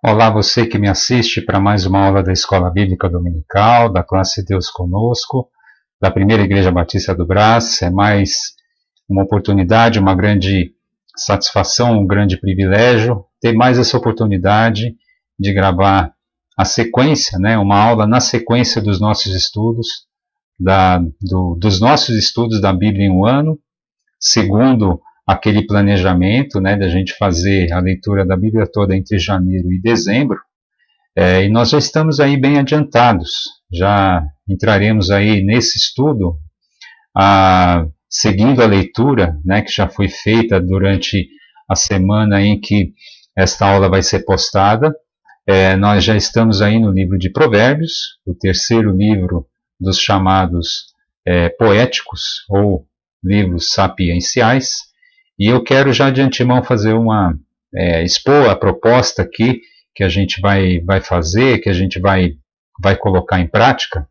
Olá, você que me assiste para mais uma aula da Escola Bíblica Dominical, da classe Deus Conosco, da Primeira Igreja Batista do Brás. É mais uma oportunidade, uma grande satisfação, um grande privilégio ter mais essa oportunidade de gravar a sequência, uma aula na sequência dos nossos estudos, dos nossos estudos da Bíblia em um ano, segundo aquele planejamento, da gente fazer a leitura da Bíblia toda entre janeiro e dezembro, e nós já estamos aí bem adiantados, já entraremos aí nesse estudo, seguindo a leitura, que já foi feita durante a semana em que esta aula vai ser postada. Nós já estamos aí no livro de Provérbios, o terceiro livro dos chamados poéticos, ou livros sapienciais, e eu quero já de antemão fazer expor a proposta aqui que a gente vai fazer, que a gente vai colocar em prática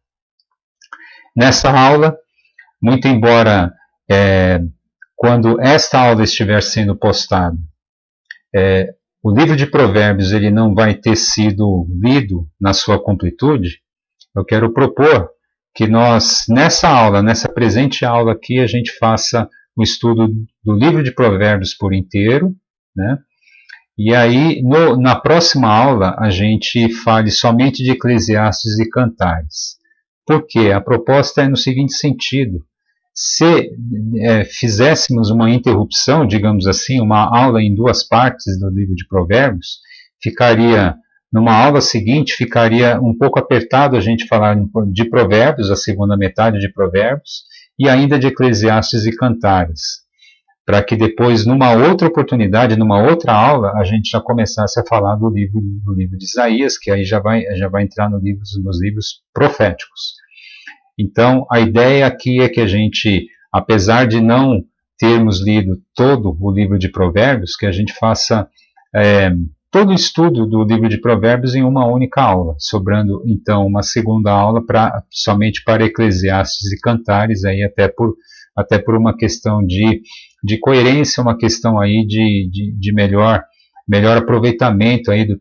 nessa aula. Muito embora quando esta aula estiver sendo postada, o livro de Provérbios ele não vai ter sido lido na sua completude, eu quero propor que nós, nessa presente aula aqui, a gente faça o estudo do livro de Provérbios por inteiro, e aí na próxima aula a gente fale somente de Eclesiastes e Cantares. Por quê? A proposta é no seguinte sentido: se fizéssemos uma interrupção, digamos assim, uma aula em duas partes do livro de Provérbios, numa aula seguinte, ficaria um pouco apertado a gente falar de Provérbios, a segunda metade de Provérbios, e ainda de Eclesiastes e Cantares, para que depois, numa outra oportunidade, numa outra aula, a gente já começasse a falar do livro de Isaías, que aí já vai entrar nos livros proféticos. Então, a ideia aqui é que a gente, apesar de não termos lido todo o livro de Provérbios, que a gente faça todo o estudo do livro de Provérbios em uma única aula, sobrando então uma segunda aula somente para Eclesiastes e Cantares, aí até por uma questão de coerência, uma questão aí de melhor aproveitamento aí do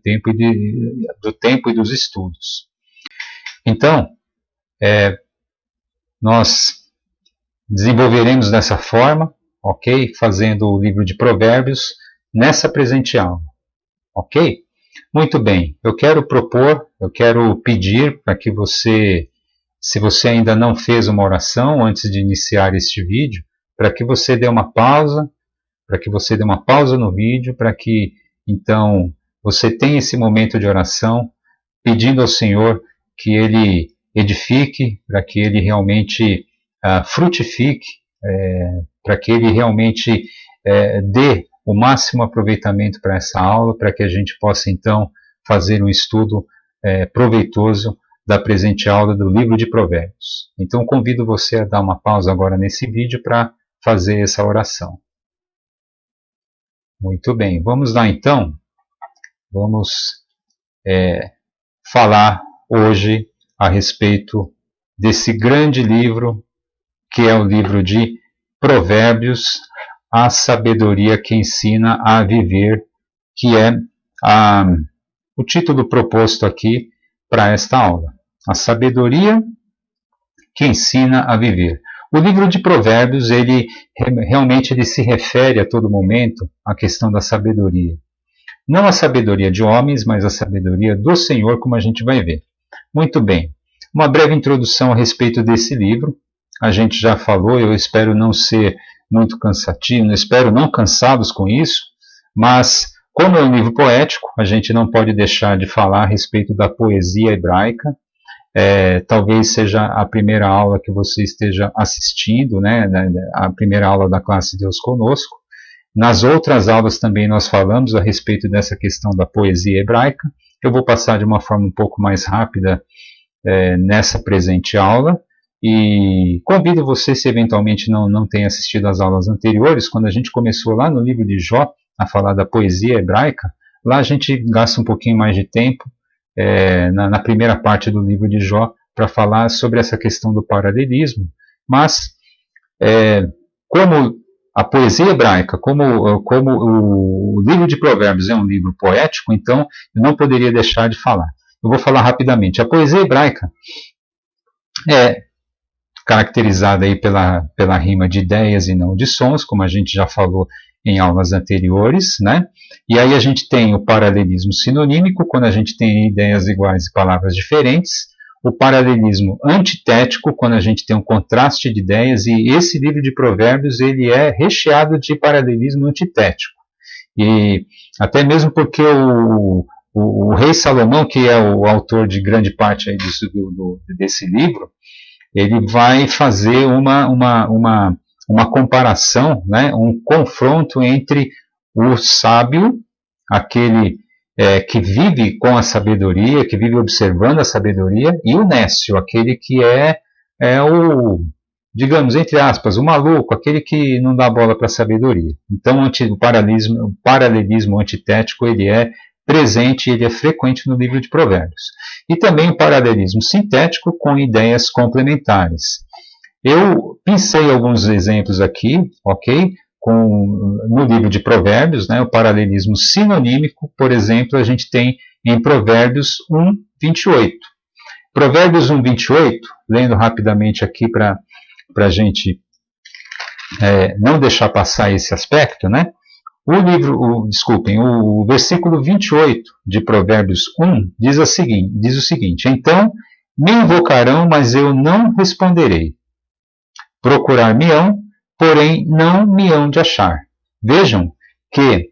tempo e dos estudos. Então, nós desenvolveremos dessa forma, ok? Fazendo o livro de Provérbios nessa presente aula. Ok? Muito bem, eu quero pedir para que você, se você ainda não fez uma oração antes de iniciar este vídeo, para que você dê uma pausa, no vídeo, para que então você tenha esse momento de oração, pedindo ao Senhor que Ele edifique, para que Ele realmente frutifique, para que Ele realmente dê o máximo aproveitamento para essa aula, para que a gente possa então fazer um estudo proveitoso da presente aula do livro de Provérbios. Então convido você a dar uma pausa agora nesse vídeo para fazer essa oração. Muito bem, vamos lá então. Vamos falar hoje a respeito desse grande livro, que é o livro de Provérbios, a sabedoria que ensina a viver, que é o título proposto aqui para esta aula. A sabedoria que ensina a viver. O livro de Provérbios, ele se refere a todo momento à questão da sabedoria. Não a sabedoria de homens, mas a sabedoria do Senhor, como a gente vai ver. Muito bem, uma breve introdução a respeito desse livro. A gente já falou, eu espero não ser muito cansativo, espero não cansá-los com isso, mas como é um livro poético, a gente não pode deixar de falar a respeito da poesia hebraica. Talvez seja a primeira aula que você esteja assistindo, a primeira aula da classe Deus Conosco. Nas outras aulas também nós falamos a respeito dessa questão da poesia hebraica. Eu vou passar de uma forma um pouco mais rápida nessa presente aula, e convido você, se eventualmente não tem assistido às aulas anteriores, quando a gente começou lá no livro de Jó a falar da poesia hebraica, lá a gente gasta um pouquinho mais de tempo na primeira parte do livro de Jó para falar sobre essa questão do paralelismo, mas como a poesia hebraica, como o livro de Provérbios é um livro poético, então eu não poderia deixar de falar. Eu vou falar rapidamente. A poesia hebraica é caracterizada aí pela rima de ideias e não de sons, como a gente já falou em aulas anteriores, né? E aí a gente tem o paralelismo sinonímico, quando a gente tem ideias iguais e palavras diferentes, o paralelismo antitético, quando a gente tem um contraste de ideias, e esse livro de Provérbios ele é recheado de paralelismo antitético. E até mesmo porque o rei Salomão, que é o autor de grande parte aí desse livro, ele vai fazer uma comparação, né, um confronto entre o sábio, aquele que vive com a sabedoria, que vive observando a sabedoria, e o nécio, aquele que é o, digamos, entre aspas, o maluco, aquele que não dá bola para a sabedoria. Então, o paralelismo antitético, ele é presente, ele é frequente no livro de Provérbios. E também o paralelismo sintético com ideias complementares. Eu pensei alguns exemplos aqui, ok? No livro de Provérbios, né, o paralelismo sinonímico, por exemplo, a gente tem em Provérbios 1, 28. Provérbios 1, 28, lendo rapidamente aqui para a gente não deixar passar esse aspecto, né? O versículo 28 de Provérbios 1 diz o seguinte: então me invocarão, mas eu não responderei. Procurar-me-ão, porém não me hão de achar. Vejam que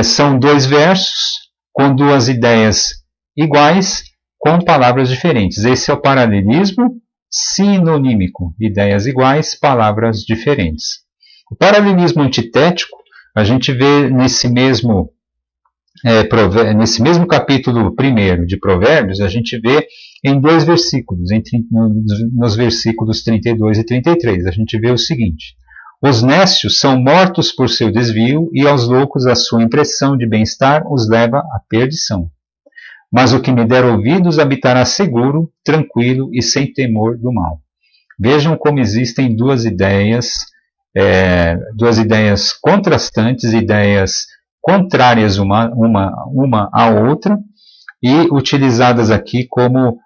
são dois versos com duas ideias iguais com palavras diferentes. Esse é o paralelismo sinonímico. Ideias iguais, palavras diferentes. O paralelismo antitético, a gente vê nesse mesmo capítulo 1 de Provérbios, a gente vê em dois versículos, nos versículos 32 e 33, a gente vê o seguinte: os nécios são mortos por seu desvio, e aos loucos a sua impressão de bem-estar os leva à perdição. Mas o que me der ouvidos habitará seguro, tranquilo e sem temor do mal. Vejam como existem duas ideias contrastantes, ideias contrárias uma à outra, e utilizadas aqui como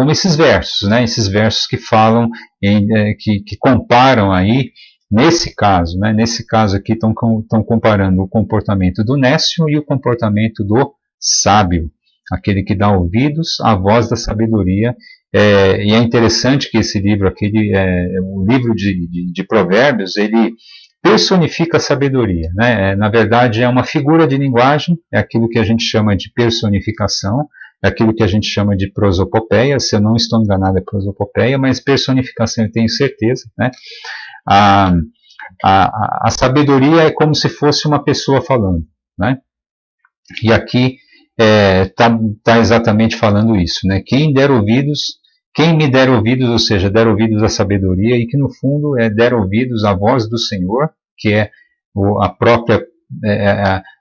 esses versos, né? Esses versos que falam, que comparam aí, nesse caso aqui estão comparando o comportamento do nécio e o comportamento do sábio, aquele que dá ouvidos à voz da sabedoria. E é interessante que esse livro, o livro de Provérbios, ele personifica a sabedoria, né? Na verdade, é uma figura de linguagem, é aquilo que a gente chama de personificação, é aquilo que a gente chama de prosopopeia. Se eu não estou enganado, é prosopopeia, mas personificação eu tenho certeza, né? A sabedoria é como se fosse uma pessoa falando, né? E aqui está exatamente falando isso, né? Quem me der ouvidos, ou seja, der ouvidos à sabedoria, e que no fundo der ouvidos à voz do Senhor, que é a própria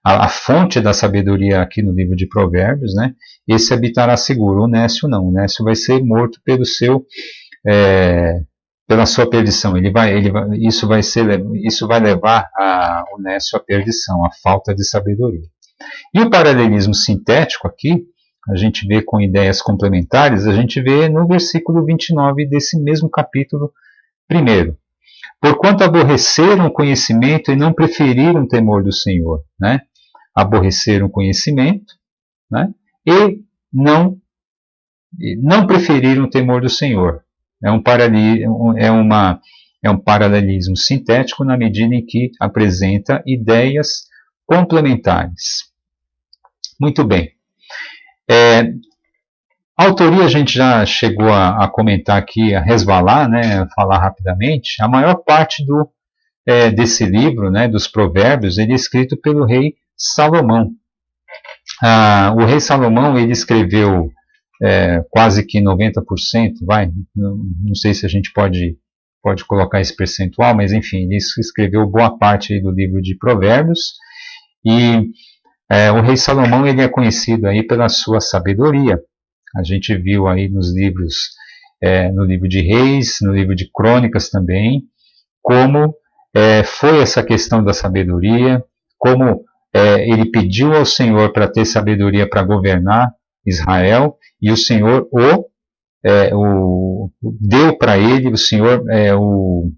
a fonte da sabedoria aqui no livro de Provérbios, né? Esse habitará seguro. O nécio não. O nécio vai ser morto pela sua perdição. Isso vai levar o nécio à perdição, à falta de sabedoria. E o paralelismo sintético aqui, a gente vê com ideias complementares, a gente vê no versículo 29 desse mesmo capítulo 1. Porquanto aborreceram o conhecimento e não preferiram o temor do Senhor, né? Aborreceram o conhecimento, né? E não preferiram o temor do Senhor. É um paralelismo sintético na medida em que apresenta ideias complementares. Muito bem. A autoria a gente já chegou a comentar aqui, a resvalar, né, a falar rapidamente. A maior parte desse livro, né, dos Provérbios, ele é escrito pelo rei Salomão. O rei Salomão, ele escreveu quase que 90%, não sei se a gente pode colocar esse percentual, mas enfim, ele escreveu boa parte do livro de Provérbios, e o rei Salomão, ele é conhecido aí pela sua sabedoria. A gente viu aí nos livros, no livro de Reis, no livro de Crônicas também, como foi essa questão da sabedoria, como ele pediu ao Senhor para ter sabedoria para governar Israel, e o Senhor deu para ele, o Senhor o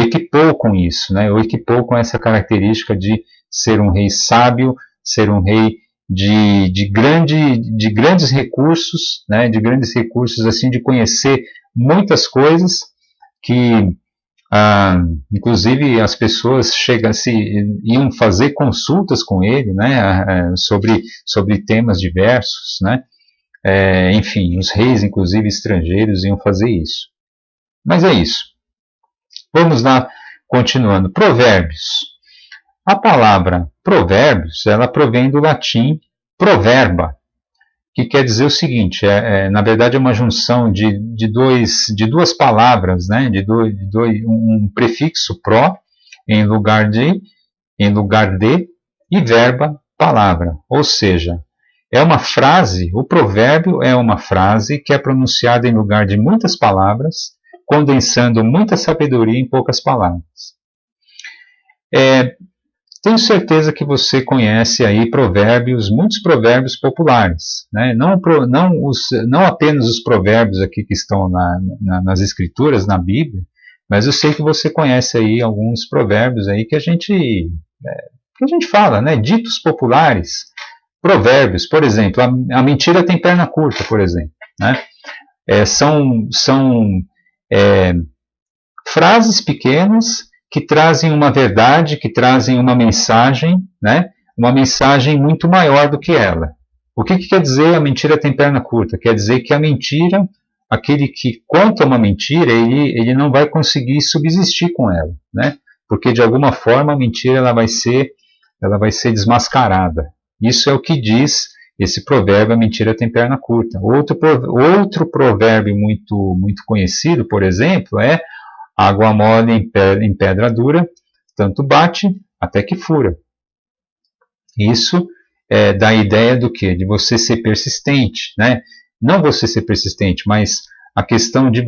equipou com isso, né? O equipou com essa característica de ser um rei sábio, ser um rei de grandes recursos, né? De grandes recursos, assim, de conhecer muitas coisas que, inclusive, as pessoas iam fazer consultas com ele, né? Sobre temas diversos, né? Enfim, os reis, inclusive estrangeiros, iam fazer isso. Mas é isso. Vamos lá, continuando. Provérbios. A palavra provérbios, ela provém do latim proverba, que quer dizer o seguinte, na verdade é uma junção de duas palavras, né? Um prefixo pró em lugar de e verba, palavra. Ou seja, é uma frase, o provérbio é uma frase que é pronunciada em lugar de muitas palavras, condensando muita sabedoria em poucas palavras. Tenho certeza que você conhece aí muitos provérbios populares, né? Não apenas os provérbios aqui que estão nas escrituras, na Bíblia, mas eu sei que você conhece aí alguns provérbios aí que a gente fala, né? Ditos populares, provérbios, por exemplo, a mentira tem perna curta, por exemplo, né? São frases pequenas que trazem uma verdade, que trazem uma mensagem, né? Uma mensagem muito maior do que ela. O que quer dizer a mentira tem perna curta? Quer dizer que a mentira, aquele que conta uma mentira, ele não vai conseguir subsistir com ela, né? Porque de alguma forma a mentira ela vai ser desmascarada. Isso é o que diz esse provérbio, a mentira tem perna curta. Outro provérbio muito conhecido, por exemplo, é água mole em pedra dura, tanto bate até que fura. Isso dá a ideia do quê? De você ser persistente, né? Não você ser persistente, mas a questão de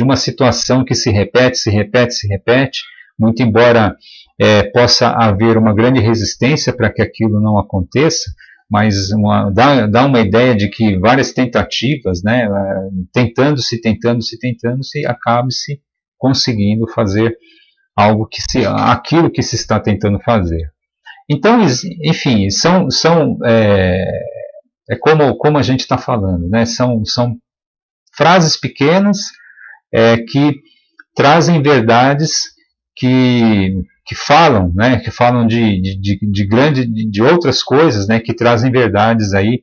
uma situação que se repete, muito embora possa haver uma grande resistência para que aquilo não aconteça, mas dá uma ideia de que várias tentativas, né, tentando-se, acabe-se conseguindo fazer aquilo que se está tentando fazer. Então, enfim, como a gente está falando, né, são frases pequenas que trazem verdades que falam, né, que falam de outras coisas, né, que trazem verdades aí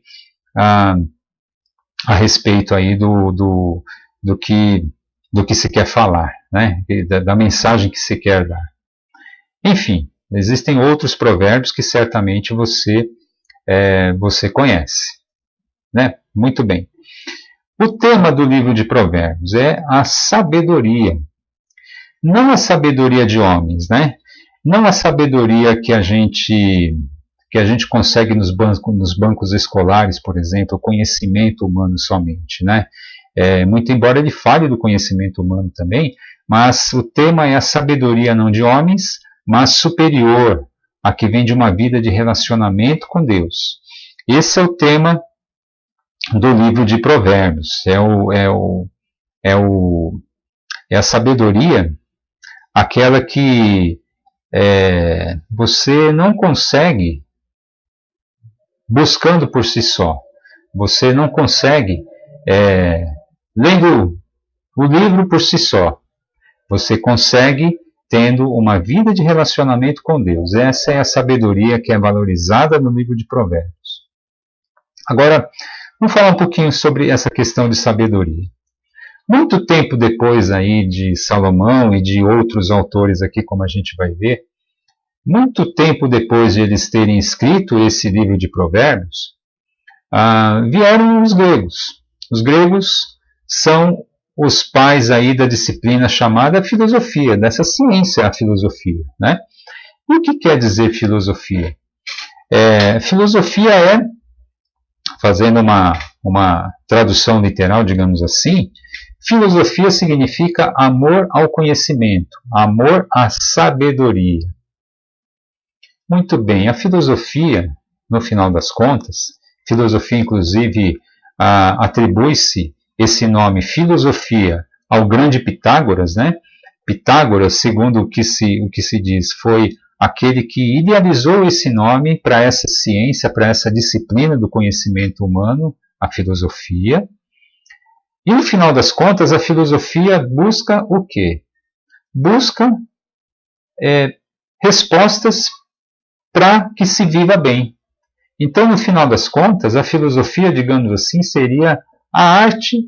a respeito aí do que se quer falar, né, da mensagem que se quer dar. Enfim, existem outros provérbios que certamente você conhece, né? Muito bem. O tema do livro de Provérbios é a sabedoria. Não a sabedoria de homens, né? Não a sabedoria que a gente consegue nos bancos escolares, por exemplo, o conhecimento humano somente, né? Muito embora ele fale do conhecimento humano também, mas o tema é a sabedoria não de homens, mas superior, a que vem de uma vida de relacionamento com Deus. Esse é o tema do livro de Provérbios. É a sabedoria, aquela que você não consegue buscando por si só. Você não consegue lendo o livro por si só. Você consegue tendo uma vida de relacionamento com Deus. Essa é a sabedoria que é valorizada no livro de Provérbios. Agora, vamos falar um pouquinho sobre essa questão de sabedoria. Muito tempo depois aí de Salomão e de outros autores aqui, como a gente vai ver, muito tempo depois de eles terem escrito esse livro de Provérbios, vieram os gregos. Os gregos são os pais aí da disciplina chamada filosofia, dessa ciência, a filosofia, né? E o que quer dizer filosofia? Filosofia fazendo uma tradução literal, digamos assim, Filosofia significa amor ao conhecimento, amor à sabedoria. Muito bem, a filosofia, no final das contas, filosofia inclusive atribui-se esse nome filosofia ao grande Pitágoras, né? Pitágoras, segundo o que se diz, foi aquele que idealizou esse nome para essa ciência, para essa disciplina do conhecimento humano, a filosofia. E no final das contas, a filosofia busca o quê? Busca respostas para que se viva bem. Então, no final das contas, a filosofia, digamos assim, seria a arte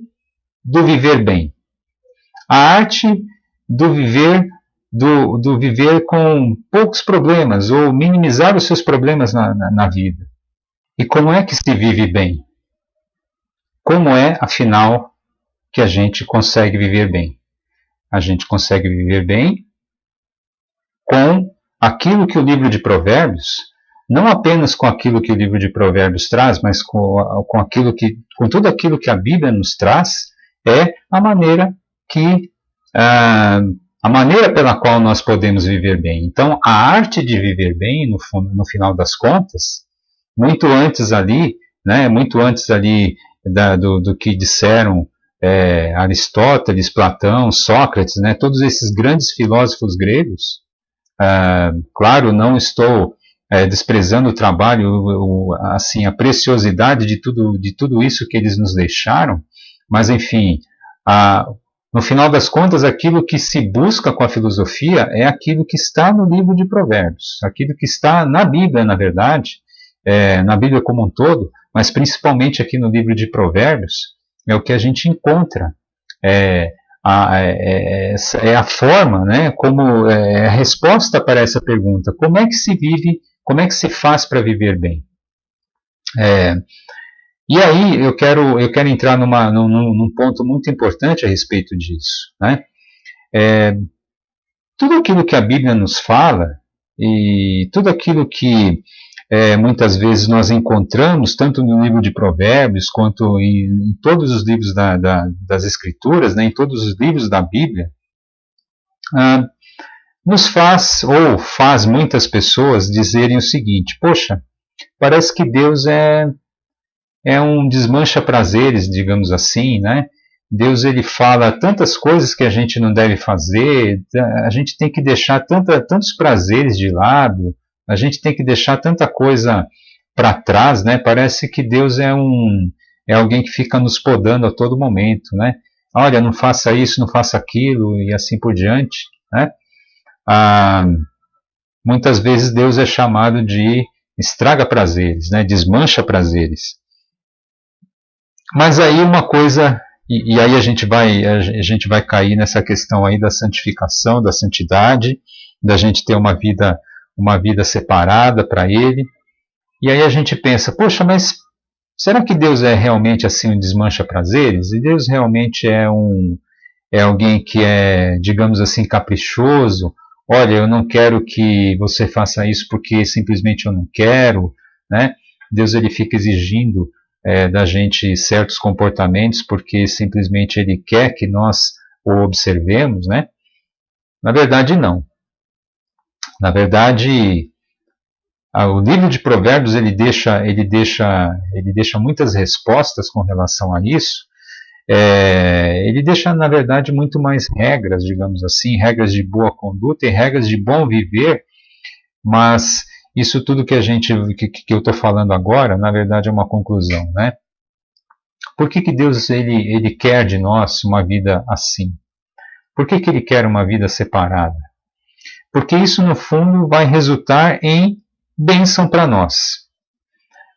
do viver bem. A arte do viver com poucos problemas, ou minimizar os seus problemas na vida. E como é que se vive bem? Como é, afinal, que a gente consegue viver bem? A gente consegue viver bem com aquilo que o livro de Provérbios, não apenas com aquilo que o livro de Provérbios traz, mas com tudo aquilo que a Bíblia nos traz, é a maneira pela qual nós podemos viver bem. Então, a arte de viver bem, no final das contas, muito antes ali do que disseram Aristóteles, Platão, Sócrates, né, todos esses grandes filósofos gregos. Claro, não estou desprezando o trabalho, assim, a preciosidade de tudo isso que eles nos deixaram, mas, enfim, no final das contas, aquilo que se busca com a filosofia é aquilo que está no livro de Provérbios, aquilo que está na Bíblia, na verdade, na Bíblia como um todo, mas principalmente aqui no livro de Provérbios, é o que a gente encontra. É a forma, né, como a resposta para essa pergunta: como é que se vive, como é que se faz para viver bem? E aí eu quero entrar num ponto muito importante a respeito disso, né? Tudo aquilo que a Bíblia nos fala e tudo aquilo que muitas vezes nós encontramos, tanto no livro de Provérbios, quanto em todos os livros das Escrituras, né, em todos os livros da Bíblia, nos faz muitas pessoas dizerem o seguinte: poxa, parece que Deus é um desmancha-prazeres, digamos assim, né? Deus, ele fala tantas coisas que a gente não deve fazer, a gente tem que deixar tantos prazeres de lado, a gente tem que deixar tanta coisa para trás, né? Parece que Deus é alguém que fica nos podando a todo momento, né? Olha, não faça isso, não faça aquilo, e assim por diante, né? Muitas vezes Deus é chamado de estraga prazeres, né? Desmancha prazeres. Mas aí uma coisa, e aí a gente vai cair nessa questão aí da santificação, da santidade, da gente ter uma vida separada para Ele. E aí a gente pensa: poxa, mas será que Deus é realmente assim um desmancha-prazeres? E Deus realmente é alguém que é, digamos assim, caprichoso? Olha, eu não quero que você faça isso porque simplesmente eu não quero, né? Deus, ele fica exigindo da gente certos comportamentos porque simplesmente ele quer que nós o observemos, né? Na verdade, não. Na verdade, o livro de Provérbios ele deixa muitas respostas com relação a isso. Ele deixa, na verdade, muito mais regras, digamos assim, regras de boa conduta e regras de bom viver, mas isso tudo que eu estou falando agora, na verdade, é uma conclusão, né? Por que Deus ele quer de nós uma vida assim? Por que ele quer uma vida separada? Porque isso, no fundo, vai resultar em bênção para nós.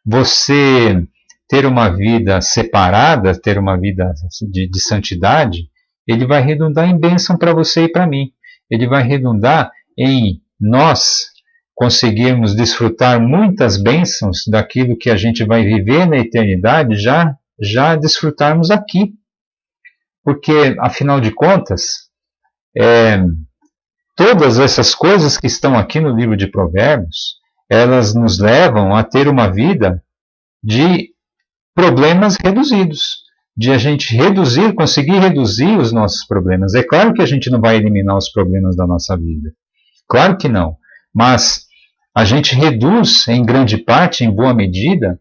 Você ter uma vida separada, ter uma vida de santidade, ele vai redundar em bênção para você e para mim. Ele vai redundar em nós conseguirmos desfrutar muitas bênçãos daquilo que a gente vai viver na eternidade, já desfrutarmos aqui. Porque, afinal de contas, todas essas coisas que estão aqui no livro de Provérbios, elas nos levam a ter uma vida de problemas reduzidos, de a gente conseguir reduzir os nossos problemas. É claro que a gente não vai eliminar os problemas da nossa vida. Claro que não. Mas a gente reduz, em grande parte, em boa medida,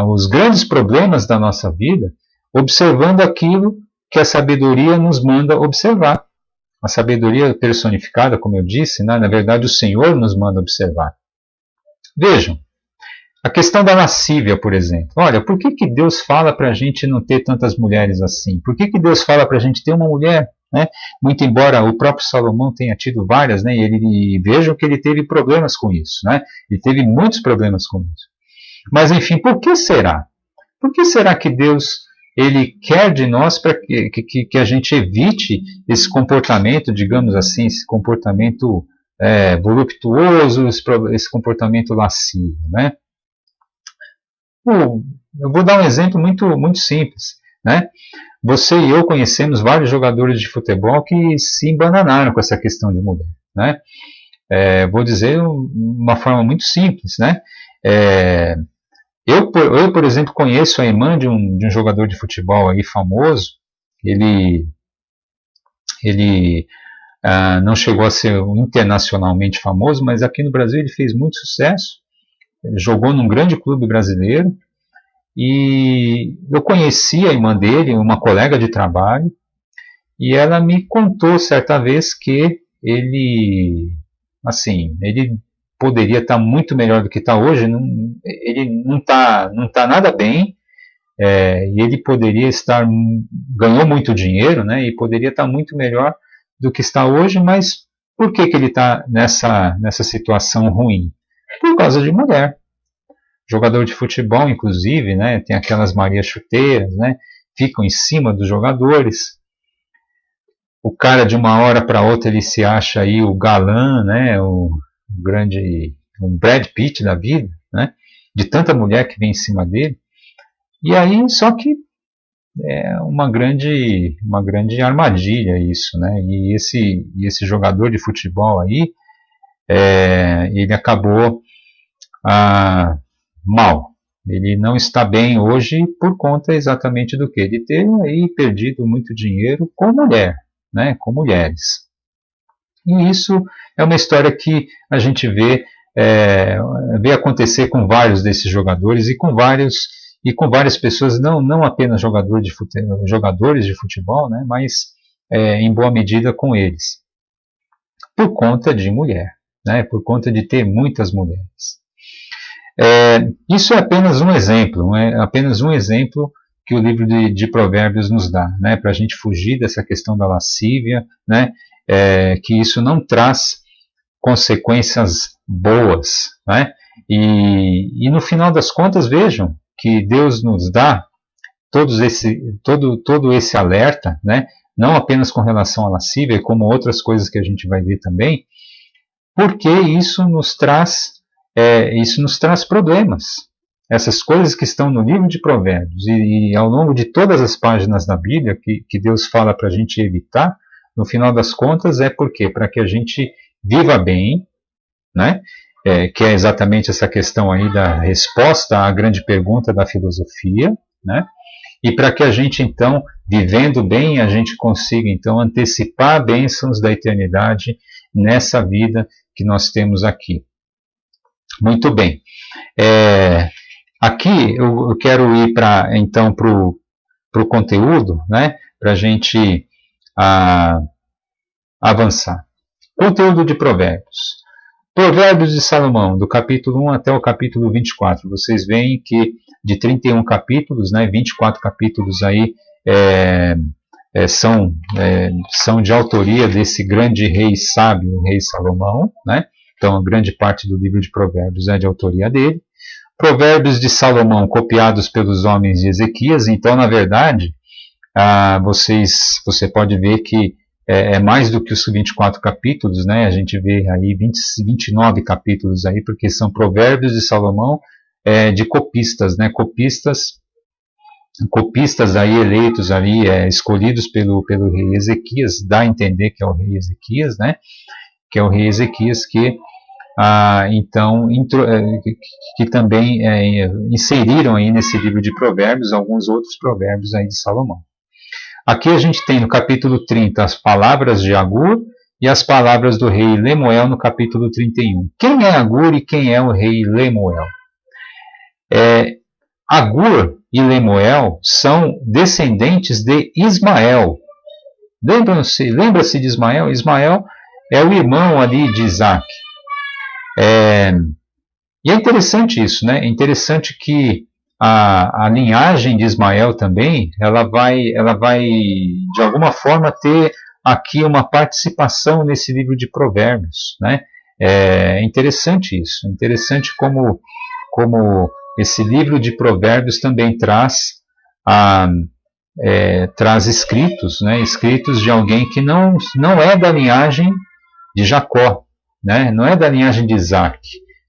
os grandes problemas da nossa vida, observando aquilo que a sabedoria nos manda observar. A sabedoria personificada, como eu disse, né? Na verdade o Senhor nos manda observar. Vejam, a questão da lascívia, por exemplo. Olha, por que Deus fala para a gente não ter tantas mulheres assim? Por que Deus fala para a gente ter uma mulher? Né? Muito embora o próprio Salomão tenha tido várias, né? Vejam que ele teve problemas com isso. Né? Ele teve muitos problemas com isso. Mas, enfim, por que será? Por que será que Deus ele quer de nós para que a gente evite esse comportamento, digamos assim, esse comportamento voluptuoso, esse comportamento lascivo, né? Eu vou dar um exemplo muito, muito simples, né? Você e eu conhecemos vários jogadores de futebol que se embananaram com essa questão de mulher, né? Vou dizer uma forma muito simples, né? Eu, por exemplo, conheço a irmã de um jogador de futebol aí famoso. Ele não chegou a ser internacionalmente famoso, mas aqui no Brasil ele fez muito sucesso. Ele jogou num grande clube brasileiro. E eu conheci a irmã dele, uma colega de trabalho, e ela me contou certa vez que ele poderia estar muito melhor do que está hoje. Ele não está nada bem, e ele poderia ganhou muito dinheiro, né, e poderia estar muito melhor do que está hoje, mas por que ele está nessa situação ruim? Por causa de mulher. Jogador de futebol, inclusive, né, tem aquelas Maria Chuteiras, né, ficam em cima dos jogadores. O cara, de uma hora para outra, ele se acha aí o galã, né, um Brad Pitt da vida, né, de tanta mulher que vem em cima dele. E aí, só que é uma grande armadilha isso, né, e esse jogador de futebol aí, ele acabou mal. Ele não está bem hoje por conta exatamente do que? De ter aí perdido muito dinheiro com mulher, né? Com mulheres. E isso é uma história que a gente vê acontecer com vários desses jogadores e com várias pessoas, não apenas jogadores de futebol, né? Mas em boa medida com eles. Por conta de mulher, né? Por conta de ter muitas mulheres. Isso é apenas um exemplo, que o livro de Provérbios nos dá, né, para a gente fugir dessa questão da lascívia, né, que isso não traz consequências boas, né, e no final das contas, vejam que Deus nos dá todo esse alerta, né, não apenas com relação à lascívia, como outras coisas que a gente vai ver também, porque isso nos traz problemas. Essas coisas que estão no livro de Provérbios e ao longo de todas as páginas da Bíblia que Deus fala para a gente evitar, no final das contas é porque para que a gente viva bem, né? Que é exatamente essa questão aí da resposta à grande pergunta da filosofia, né? E para que a gente então, vivendo bem, a gente consiga então antecipar bênçãos da eternidade nessa vida que nós temos aqui. Muito bem. Aqui eu quero ir então para o conteúdo, né, para a gente avançar. Conteúdo de Provérbios. Provérbios de Salomão, do capítulo 1 até o capítulo 24. Vocês veem que de 31 capítulos, né, 24 capítulos aí são de autoria desse grande rei sábio, o rei Salomão, né? Então, a grande parte do livro de Provérbios é de autoria dele. Provérbios de Salomão, copiados pelos homens de Ezequias. Então, na verdade, você pode ver que é mais do que os 24 capítulos, né? A gente vê aí 29 capítulos aí, porque são Provérbios de Salomão de copistas, né? Copistas aí eleitos ali, escolhidos pelo rei Ezequias. Dá a entender que é o rei Ezequias, né? Que é o rei Ezequias que então, que também inseriram aí nesse livro de provérbios alguns outros provérbios aí de Salomão. Aqui a gente tem no capítulo 30 as palavras de Agur e as palavras do rei Lemuel no capítulo 31. Quem é Agur e quem é o rei Lemuel? Agur e Lemuel são descendentes de Ismael. Lembra-se de Ismael? Ismael é o irmão ali de Isaac. E é interessante isso, né? É interessante que a linhagem de Ismael também, ela vai de alguma forma ter aqui uma participação nesse livro de Provérbios, né? É interessante isso, interessante como esse livro de Provérbios também traz escritos, né? Escritos de alguém que não é da linhagem de Jacó, né? Não é da linhagem de Isaac,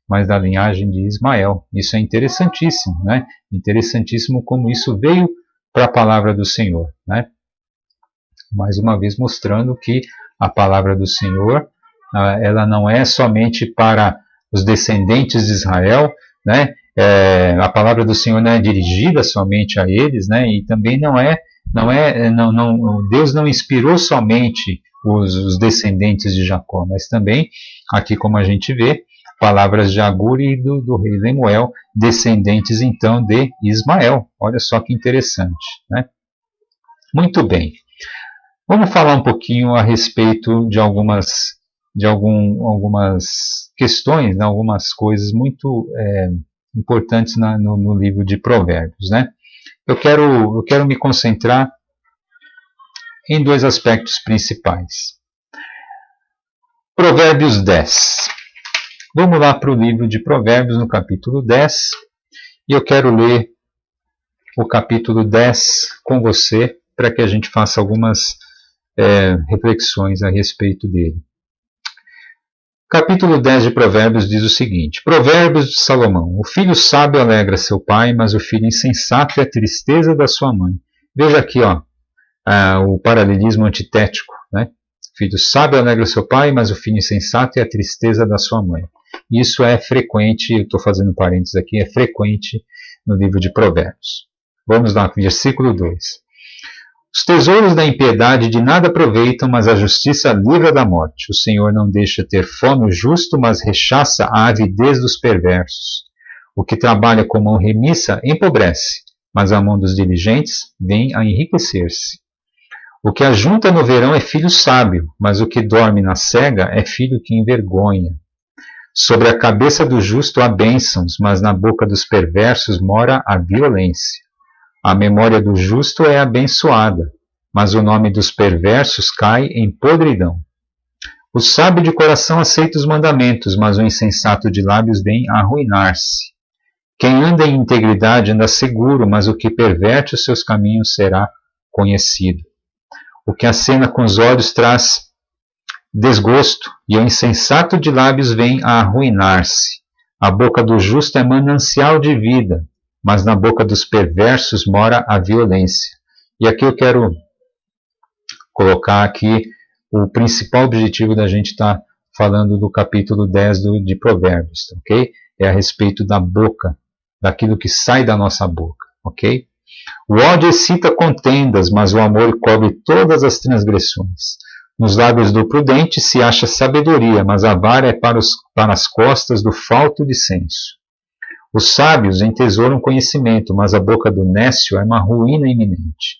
mas da linhagem de Ismael. Isso é interessantíssimo, né? Interessantíssimo como isso veio para a palavra do Senhor, né? Mais uma vez mostrando que a palavra do Senhor, ela não é somente para os descendentes de Israel, né? A palavra do Senhor não é dirigida somente a eles, né? E também Deus não inspirou somente os descendentes de Jacó, mas também, aqui como a gente vê, palavras de Agur e do rei Lemuel, descendentes então de Ismael. Olha só que interessante, né? Muito bem. Vamos falar um pouquinho a respeito de algumas questões, né? Algumas coisas muito importantes no livro de Provérbios, né? Eu quero me concentrar em dois aspectos principais. Provérbios 10. Vamos lá para o livro de Provérbios, no capítulo 10, e eu quero ler o capítulo 10 com você, para que a gente faça algumas reflexões a respeito dele. Capítulo 10 de Provérbios diz o seguinte: Provérbios de Salomão. O filho sábio alegra seu pai, mas o filho insensato é a tristeza da sua mãe. Veja aqui, o paralelismo antitético, né? O filho sábio alegra seu pai, mas o filho insensato é a tristeza da sua mãe. Isso é frequente, eu estou fazendo parênteses aqui, é frequente no livro de Provérbios. Vamos lá, versículo 2. Os tesouros da impiedade de nada aproveitam, mas a justiça livra da morte. O Senhor não deixa ter fome o justo, mas rechaça a avidez dos perversos. O que trabalha com mão remissa empobrece, mas a mão dos diligentes vem a enriquecer-se. O que ajunta no verão é filho sábio, mas o que dorme na cega é filho que envergonha. Sobre a cabeça do justo há bênçãos, mas na boca dos perversos mora a violência. A memória do justo é abençoada, mas o nome dos perversos cai em podridão. O sábio de coração aceita os mandamentos, mas o insensato de lábios vem a arruinar-se. Quem anda em integridade anda seguro, mas o que perverte os seus caminhos será conhecido. O que acena com os olhos traz desgosto, e o insensato de lábios vem a arruinar-se. A boca do justo é manancial de vida, mas na boca dos perversos mora a violência. E aqui eu quero colocar aqui o principal objetivo da gente estar falando do capítulo 10 de Provérbios, ok? É a respeito da boca, daquilo que sai da nossa boca, ok? O ódio excita contendas, mas o amor cobre todas as transgressões. Nos lábios do prudente se acha sabedoria, mas a vara é para as costas do falto de senso. Os sábios entesouram conhecimento, mas a boca do nécio é uma ruína iminente.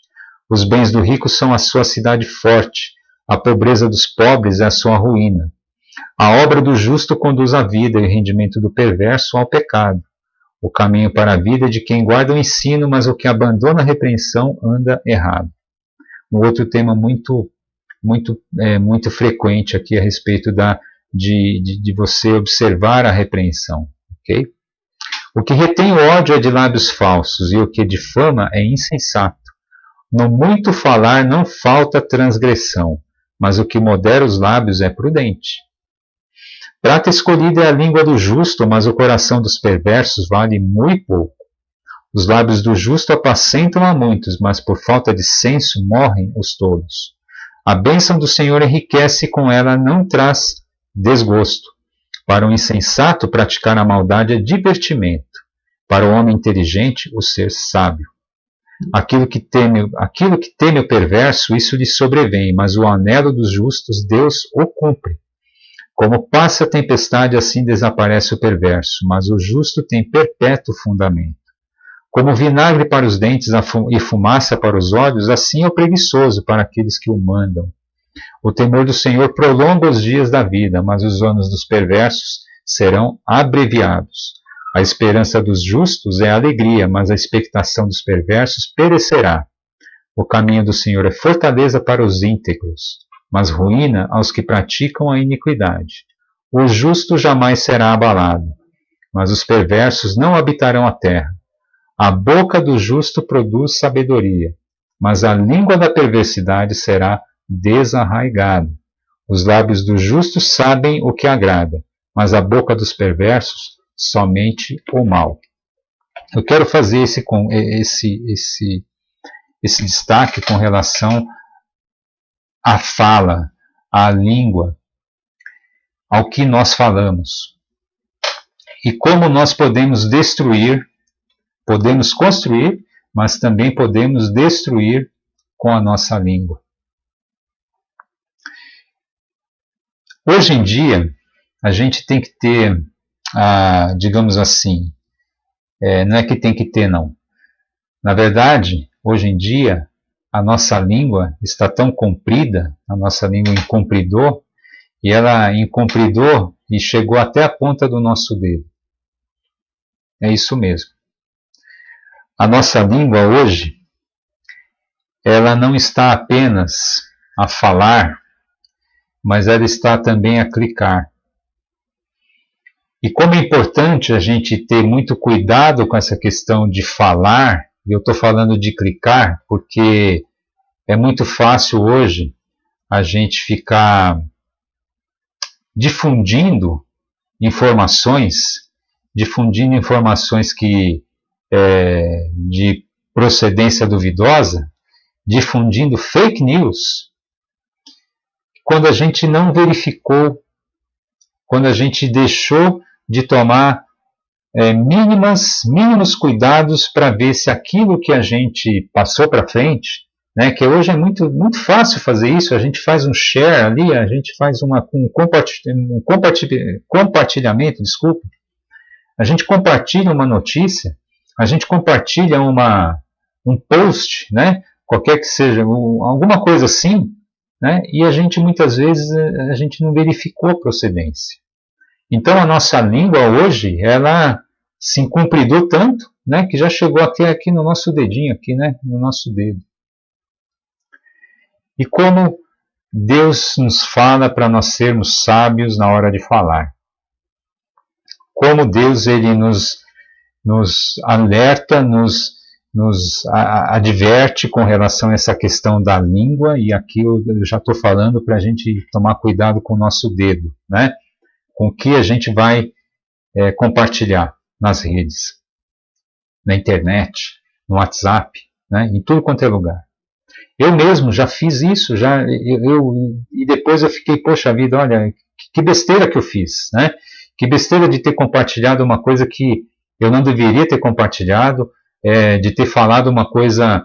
Os bens do rico são a sua cidade forte, a pobreza dos pobres é a sua ruína. A obra do justo conduz à vida e o rendimento do perverso ao pecado. O caminho para a vida é de quem guarda o ensino, mas o que abandona a repreensão anda errado. Um outro tema muito frequente aqui a respeito de você observar a repreensão, ok? O que retém o ódio é de lábios falsos, e o que difama é insensato. No muito falar não falta transgressão, mas o que modera os lábios é prudente. Prata escolhida é a língua do justo, mas o coração dos perversos vale muito pouco. Os lábios do justo apacentam a muitos, mas por falta de senso morrem os tolos. A bênção do Senhor enriquece e com ela não traz desgosto. Para o insensato, praticar a maldade é divertimento. Para o homem inteligente, o ser sábio. Aquilo que teme o perverso, isso lhe sobrevém, mas o anelo dos justos, Deus o cumpre. Como passa a tempestade, assim desaparece o perverso, mas o justo tem perpétuo fundamento. Como vinagre para os dentes e fumaça para os olhos, assim é o preguiçoso para aqueles que o mandam. O temor do Senhor prolonga os dias da vida, mas os anos dos perversos serão abreviados. A esperança dos justos é alegria, mas a expectação dos perversos perecerá. O caminho do Senhor é fortaleza para os íntegros, mas ruína aos que praticam a iniquidade. O justo jamais será abalado, mas os perversos não habitarão a terra. A boca do justo produz sabedoria, mas a língua da perversidade será desarraigada. Os lábios do justo sabem o que agrada, mas a boca dos perversos somente o mal. Eu quero fazer esse destaque com relação à fala, à língua, ao que nós falamos. E como nós podemos construir, mas também podemos destruir com a nossa língua. Hoje em dia, a gente tem que ter, digamos assim, não é que tem que ter, não. Na verdade, hoje em dia, a nossa língua está tão comprida, a nossa língua encompridou, e ela encompridou e chegou até a ponta do nosso dedo. É isso mesmo. A nossa língua hoje, ela não está apenas a falar, mas ela está também a clicar. E como é importante a gente ter muito cuidado com essa questão de falar, e eu estou falando de clicar, porque é muito fácil hoje a gente ficar difundindo informações que de procedência duvidosa, difundindo fake news, quando a gente não verificou, quando a gente deixou de tomar mínimos cuidados para ver se aquilo que a gente passou para frente, né, que hoje é muito fácil fazer isso, a gente faz um share ali, a gente faz um compartilhamento, desculpa, a gente compartilha uma notícia, a gente compartilha um post, né, qualquer que seja, alguma coisa assim, né, e a gente muitas vezes a gente não verificou a procedência. Então a nossa língua hoje, ela se encompridou tanto, né, que já chegou até aqui no nosso dedinho, aqui, né, no nosso dedo. E como Deus nos fala para nós sermos sábios na hora de falar. Como Deus ele nos alerta, nos adverte com relação a essa questão da língua, e aqui eu já estou falando para a gente tomar cuidado com o nosso dedo, né? Com o que a gente vai compartilhar nas redes, na internet, no WhatsApp, né? Em tudo quanto é lugar. Eu mesmo já fiz isso, e depois eu fiquei, poxa vida, olha, que besteira que eu fiz, né? Que besteira de ter compartilhado uma coisa que eu não deveria ter compartilhado, de ter falado uma coisa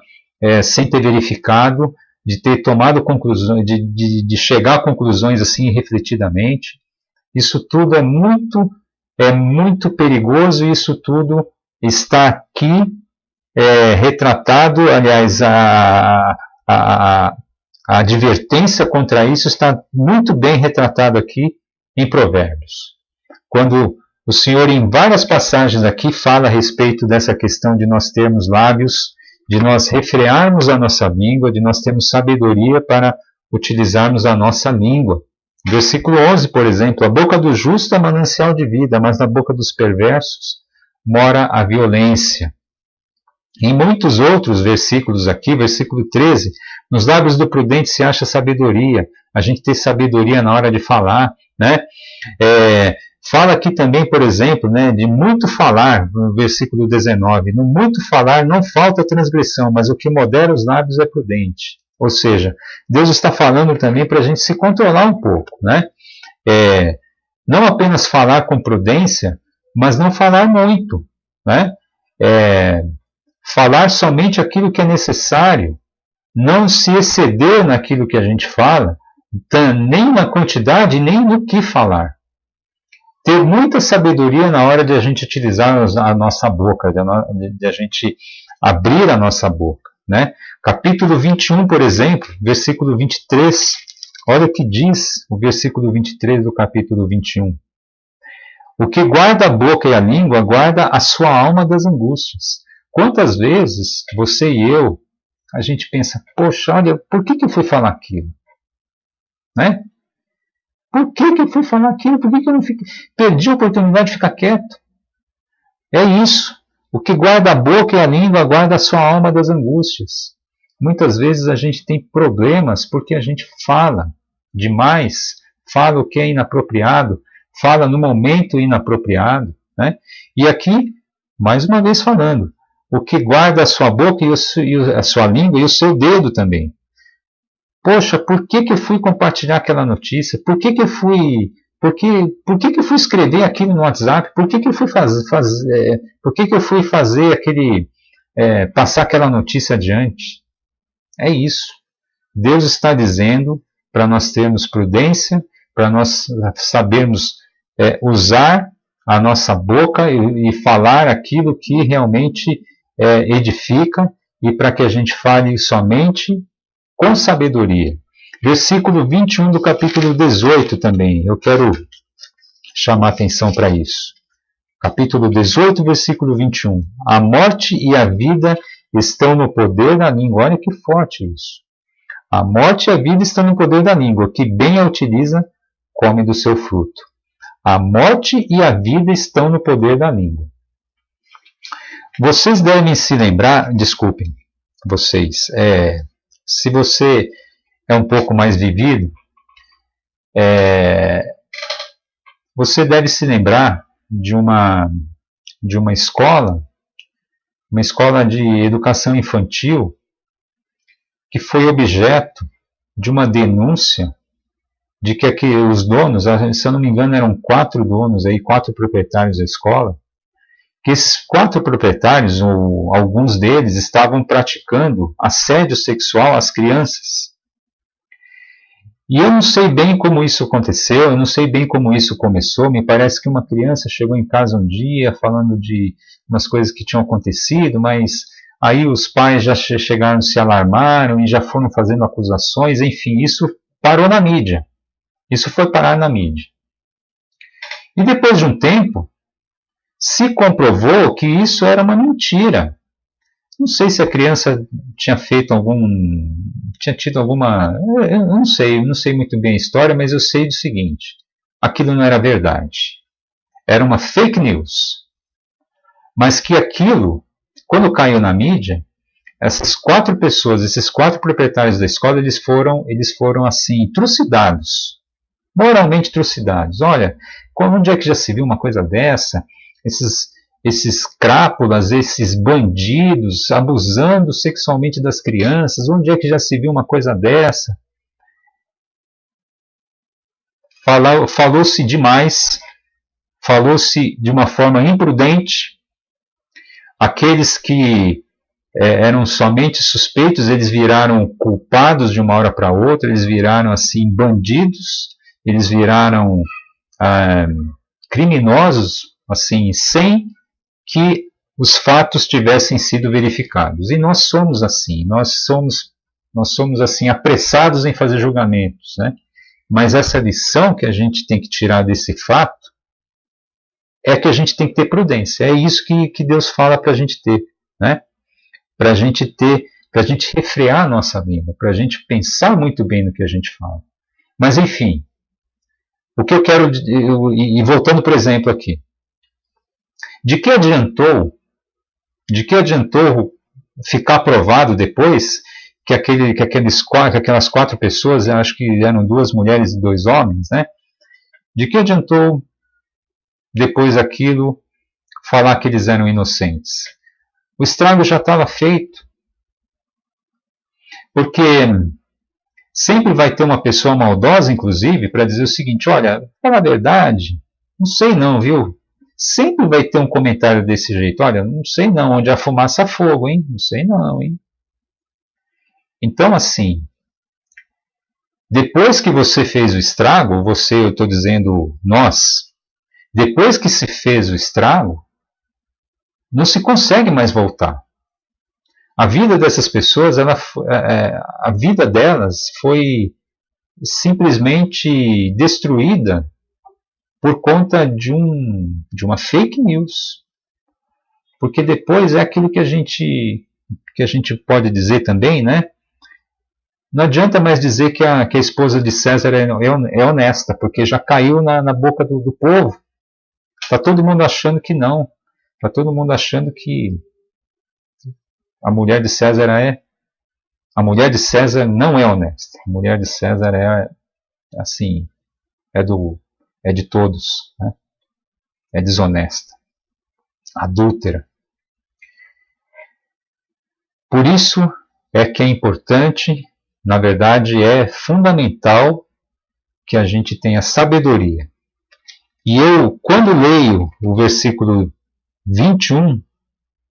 sem ter verificado, de ter tomado conclusões, de chegar a conclusões assim refletidamente. Isso tudo é muito perigoso, e isso tudo está aqui retratado, aliás, a advertência contra isso está muito bem retratado aqui em Provérbios. Quando o Senhor, em várias passagens aqui, fala a respeito dessa questão de nós termos lábios, de nós refrearmos a nossa língua, de nós termos sabedoria para utilizarmos a nossa língua. Versículo 11, por exemplo, a boca do justo é manancial de vida, mas na boca dos perversos mora a violência. Em muitos outros versículos aqui, versículo 13, nos lábios do prudente se acha sabedoria, a gente tem sabedoria na hora de falar, né? Fala aqui também, por exemplo, né, de muito falar, no versículo 19, no muito falar não falta transgressão, mas o que modera os lábios é prudente. Ou seja, Deus está falando também para a gente se controlar um pouco, né? Não apenas falar com prudência, mas não falar muito, né? Falar somente aquilo que é necessário, não se exceder naquilo que a gente fala, nem na quantidade, nem no que falar. Ter muita sabedoria na hora de a gente utilizar a nossa boca, de a gente abrir a nossa boca, né? Capítulo 21, por exemplo, versículo 23, olha o que diz o versículo 23 do capítulo 21. O que guarda a boca e a língua, guarda a sua alma das angústias. Quantas vezes você e eu, a gente pensa, poxa, olha, por que eu fui falar aquilo? Né? Por que eu fui falar aquilo? Por que eu não perdi a oportunidade de ficar quieto? É isso. O que guarda a boca e a língua, guarda a sua alma das angústias. Muitas vezes a gente tem problemas porque a gente fala demais, fala o que é inapropriado, fala no momento inapropriado, né? E aqui, mais uma vez falando, o que guarda a sua boca e a sua língua e o seu dedo também. Poxa, por que eu fui compartilhar aquela notícia? Por que eu fui escrever aquilo no WhatsApp? Por que eu fui fazer aquele passar aquela notícia adiante? É isso. Deus está dizendo para nós termos prudência, para nós sabermos usar a nossa boca e falar aquilo que realmente edifica, e para que a gente fale somente com sabedoria. Versículo 21 do capítulo 18 também, eu quero chamar atenção para isso. Capítulo 18, versículo 21. A morte e a vida estão no poder da língua. Olha que forte isso. A morte e a vida estão no poder da língua. Que bem a utiliza, come do seu fruto. A morte e a vida estão no poder da língua. Vocês devem se lembrar, desculpem, se você é um pouco mais vivido, você deve se lembrar de uma escola, uma escola de educação infantil, que foi objeto de uma denúncia de que os donos, se eu não me engano eram 4 donos, 4 proprietários da escola, que esses 4 proprietários, ou alguns deles, estavam praticando assédio sexual às crianças. E eu não sei bem como isso aconteceu, eu não sei bem como isso começou. Me parece que uma criança chegou em casa um dia falando de umas coisas que tinham acontecido, mas aí os pais já chegaram, se alarmaram e já foram fazendo acusações. Enfim, isso parou na mídia. Isso foi parar na mídia. E depois de um tempo, se comprovou que isso era uma mentira. Não sei se a criança tinha tido alguma... Eu não sei muito bem a história, mas eu sei do seguinte: aquilo não era verdade. Era uma fake news. Mas que aquilo, quando caiu na mídia, essas 4 pessoas, esses 4 proprietários da escola, eles foram assim, trucidados. Moralmente trucidados. Olha, onde é que já se viu uma coisa dessa? Esses crápulas, esses bandidos abusando sexualmente das crianças, onde é que já se viu uma coisa dessa? Falou-se demais, falou-se de uma forma imprudente. Aqueles que eram somente suspeitos, eles viraram culpados de uma hora para outra, eles viraram assim bandidos, eles viraram criminosos, assim, sem que os fatos tivessem sido verificados. E nós somos assim, nós somos assim apressados em fazer julgamentos, né? Mas essa lição que a gente tem que tirar desse fato é que a gente tem que ter prudência. É isso que Deus fala para a gente ter, né? Para a gente refrear a nossa língua, para a gente pensar muito bem no que a gente fala. Mas enfim, o que eu quero, e voltando por exemplo aqui, de que adiantou ficar provado depois que aquelas 4 pessoas, eu acho que eram 2 mulheres e 2 homens, né? De que adiantou depois aquilo falar que eles eram inocentes? O estrago já estava feito. Porque Sempre vai ter uma pessoa maldosa, inclusive, para dizer o seguinte: olha, fala a verdade, não sei não, viu? Sempre vai ter um comentário desse jeito: olha, não sei não, onde há fumaça há fogo, hein? Não sei não, hein? Então, assim, depois que você fez o estrago, você, eu estou dizendo nós, depois que se fez o estrago, não se consegue mais voltar. A vida dessas pessoas, a vida delas foi simplesmente destruída por conta de uma fake news. Porque depois é aquilo que a gente pode dizer também, né? Não adianta mais dizer que a esposa de César é honesta, porque já caiu na boca do povo. Está todo mundo achando que não. Está todo mundo achando que a mulher de César a mulher de César não é honesta. A mulher de César assim, é de todos, né? É desonesta, adúltera. Por isso é que é importante, na verdade é fundamental que a gente tenha sabedoria. E eu, quando leio o versículo 21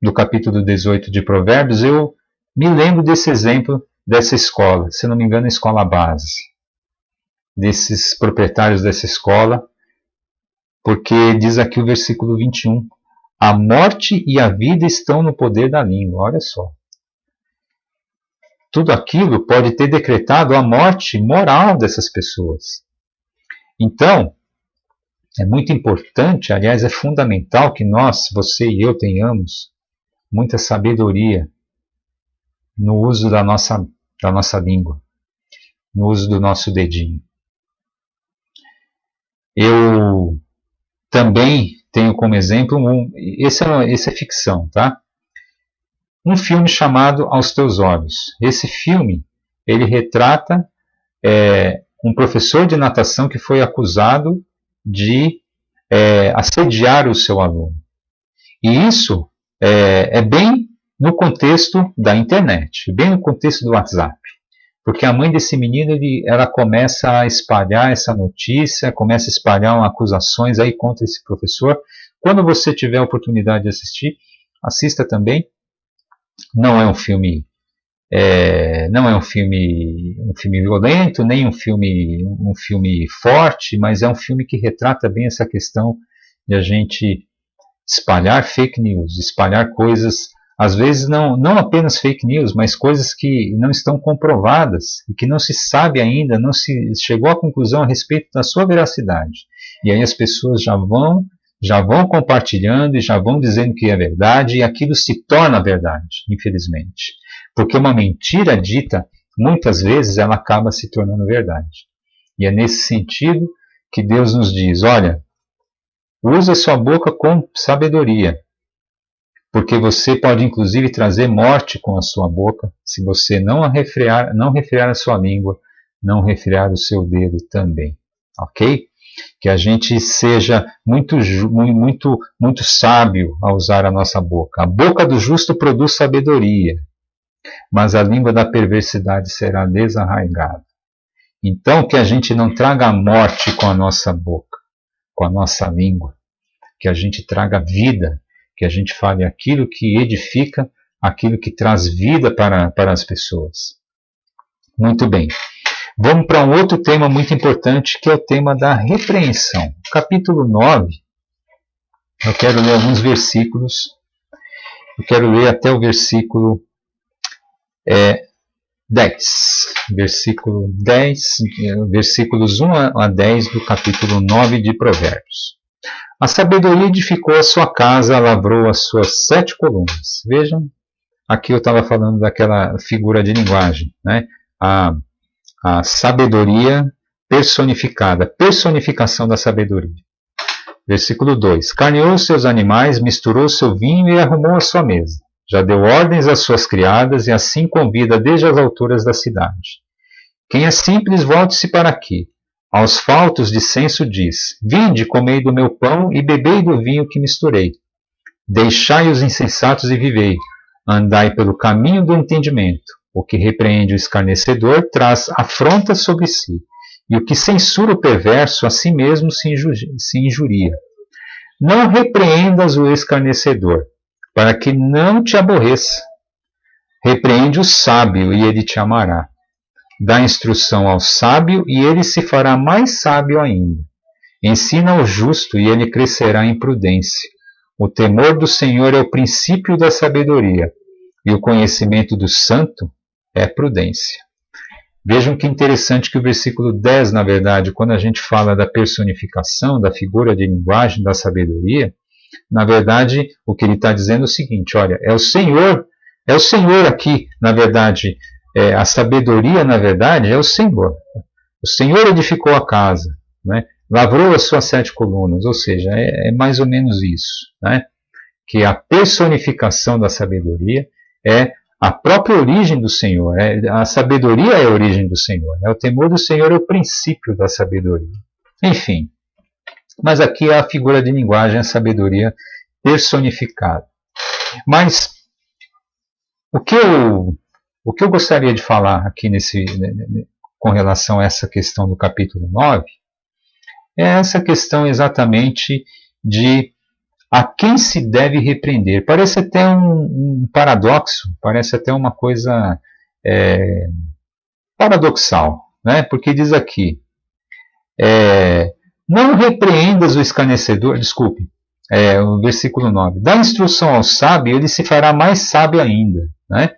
do capítulo 18 de Provérbios, eu me lembro desse exemplo dessa escola, se não me engano, a escola base, desses proprietários dessa escola, porque diz aqui o versículo 21, a morte e a vida estão no poder da língua, olha só. Tudo aquilo pode ter decretado a morte moral dessas pessoas. Então, é muito importante, aliás, é fundamental que nós, você e eu, tenhamos muita sabedoria no uso da nossa língua, no uso do nosso dedinho. Eu também tenho como exemplo, esse é ficção, tá? Um filme chamado Aos Teus Olhos. Esse filme, ele retrata um professor de natação que foi acusado de assediar o seu aluno. E isso é bem no contexto da internet, bem no contexto do WhatsApp. Porque a mãe desse menino, ela começa a espalhar essa notícia, começa a espalhar acusações aí contra esse professor. Quando você tiver a oportunidade de assistir, assista também. Não é um filme violento, nem um filme forte, mas é um filme que retrata bem essa questão de a gente espalhar fake news, espalhar coisas, às vezes não apenas fake news, mas coisas que não estão comprovadas e que não se sabe ainda, não se chegou à conclusão a respeito da sua veracidade. E aí as pessoas já vão compartilhando e já vão dizendo que é verdade, e aquilo se torna verdade, infelizmente. Porque uma mentira dita, muitas vezes, ela acaba se tornando verdade. E é nesse sentido que Deus nos diz, olha, use a sua boca com sabedoria, porque você pode inclusive trazer morte com a sua boca, se você não refrear a sua língua, não refrear o seu dedo também, ok? Que a gente seja muito sábio ao usar a nossa boca. A boca do justo produz sabedoria, mas a língua da perversidade será desarraigada. Então, que a gente não traga a morte com a nossa boca, com a nossa língua, que a gente traga vida, que a gente fale aquilo que edifica, aquilo que traz vida para as pessoas. Muito bem. Vamos para um outro tema muito importante, que é o tema da repreensão. Capítulo 9, eu quero ler alguns versículos, eu quero ler até o versículo 10. Versículo 10, versículos 1 a 10 do capítulo 9 de Provérbios. A sabedoria edificou a sua casa, lavrou as suas 7 colunas. Vejam, aqui eu estava falando daquela figura de linguagem, né? A sabedoria personificada, personificação da sabedoria. Versículo 2. Carneou seus animais, misturou seu vinho e arrumou a sua mesa. Já deu ordens às suas criadas e assim convida desde as alturas da cidade. Quem é simples, volte-se para aqui. Aos faltos de senso diz, vinde, comei do meu pão e bebei do vinho que misturei. Deixai os insensatos e vivei. Andai pelo caminho do entendimento. O que repreende o escarnecedor traz afronta sobre si, e o que censura o perverso a si mesmo se injuria. Não repreendas o escarnecedor, para que não te aborreça. Repreende o sábio, e ele te amará. Dá instrução ao sábio, e ele se fará mais sábio ainda. Ensina ao justo, e ele crescerá em prudência. O temor do Senhor é o princípio da sabedoria, e o conhecimento do santo é prudência. Vejam que interessante que o versículo 10, na verdade, quando a gente fala da personificação, da figura de linguagem, da sabedoria, na verdade, o que ele está dizendo é o seguinte, olha, é o Senhor aqui, na verdade, a sabedoria, na verdade, é o Senhor. O Senhor edificou a casa, né? Lavrou as suas 7 colunas, ou seja, é mais ou menos isso, né? Que a personificação da sabedoria é a própria origem do Senhor. A sabedoria é a origem do Senhor. O temor do Senhor é o princípio da sabedoria. Enfim, mas aqui é a figura de linguagem, a sabedoria personificada. Mas o que eu gostaria de falar aqui com relação a essa questão do capítulo 9 é essa questão exatamente de a quem se deve repreender. Parece até um paradoxo, parece até uma coisa paradoxal, né? Porque diz aqui, não repreendas o escarnecedor, desculpe, o versículo 9, dá instrução ao sábio, ele se fará mais sábio ainda, né?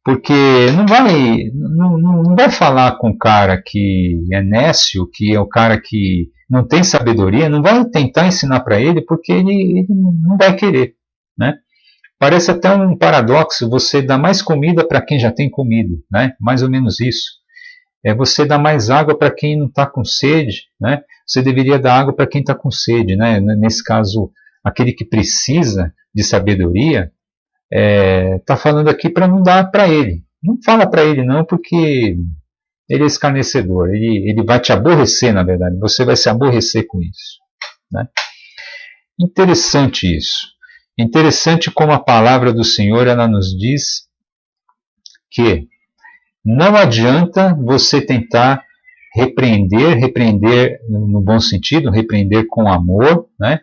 Porque não vai falar com o cara que é nécio, que é o cara que não tem sabedoria, não vai tentar ensinar para ele, porque ele não vai querer, né? Parece até um paradoxo, você dá mais comida para quem já tem comida, né? Mais ou menos isso. Você dá mais água para quem não está com sede, né? Você deveria dar água para quem está com sede, né? Nesse caso, aquele que precisa de sabedoria, está falando aqui para não dar para ele. Não fala para ele não, porque ele é escarnecedor. Ele vai te aborrecer, na verdade. Você vai se aborrecer com isso, né? Interessante isso. Interessante como a palavra do Senhor ela nos diz que não adianta você tentar repreender no bom sentido, repreender com amor, né?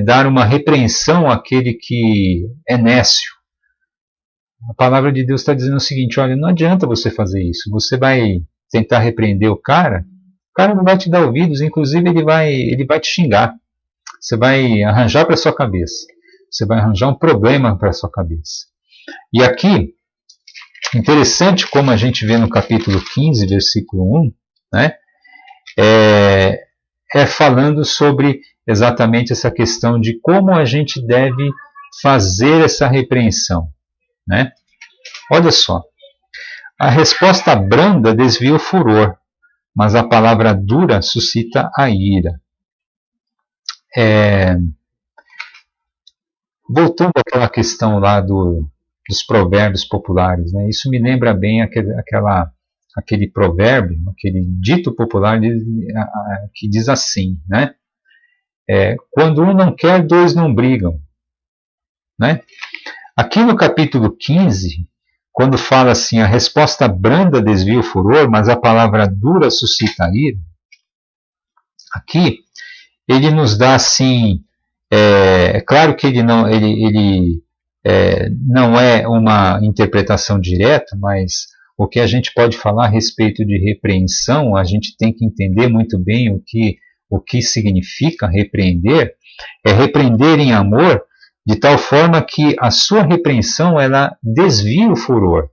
Dar uma repreensão àquele que é nécio. A palavra de Deus está dizendo o seguinte, olha, não adianta você fazer isso, você vai tentar repreender o cara não vai te dar ouvidos, inclusive ele vai te xingar, você vai arranjar para sua cabeça, você vai arranjar um problema para sua cabeça. E aqui, interessante como a gente vê no capítulo 15, versículo 1, né, falando sobre exatamente essa questão de como a gente deve fazer essa repreensão, né? Olha só, a resposta branda desvia o furor, mas a palavra dura suscita a ira. Voltando àquela questão lá dos provérbios populares, né? Isso me lembra bem aquele provérbio, aquele dito popular que diz assim, né? Quando um não quer, dois não brigam, né? Aqui no capítulo 15, quando fala assim, a resposta branda desvia o furor, mas a palavra dura suscita a ira, aqui ele nos dá assim, claro que ele não é uma interpretação direta, mas o que a gente pode falar a respeito de repreensão, a gente tem que entender muito bem o que significa repreender, repreender em amor, de tal forma que a sua repreensão ela desvia o furor.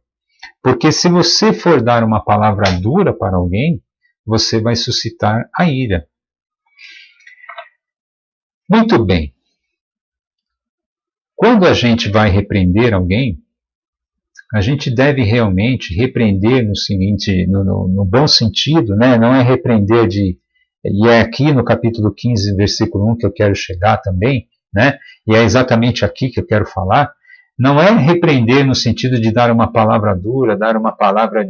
Porque se você for dar uma palavra dura para alguém, você vai suscitar a ira. Muito bem. Quando a gente vai repreender alguém, a gente deve realmente repreender no bom sentido, né? Não é repreender e é aqui no capítulo 15, versículo 1 que eu quero chegar também, né? E é exatamente aqui que eu quero falar. Não é repreender no sentido de dar uma palavra dura, dar uma palavra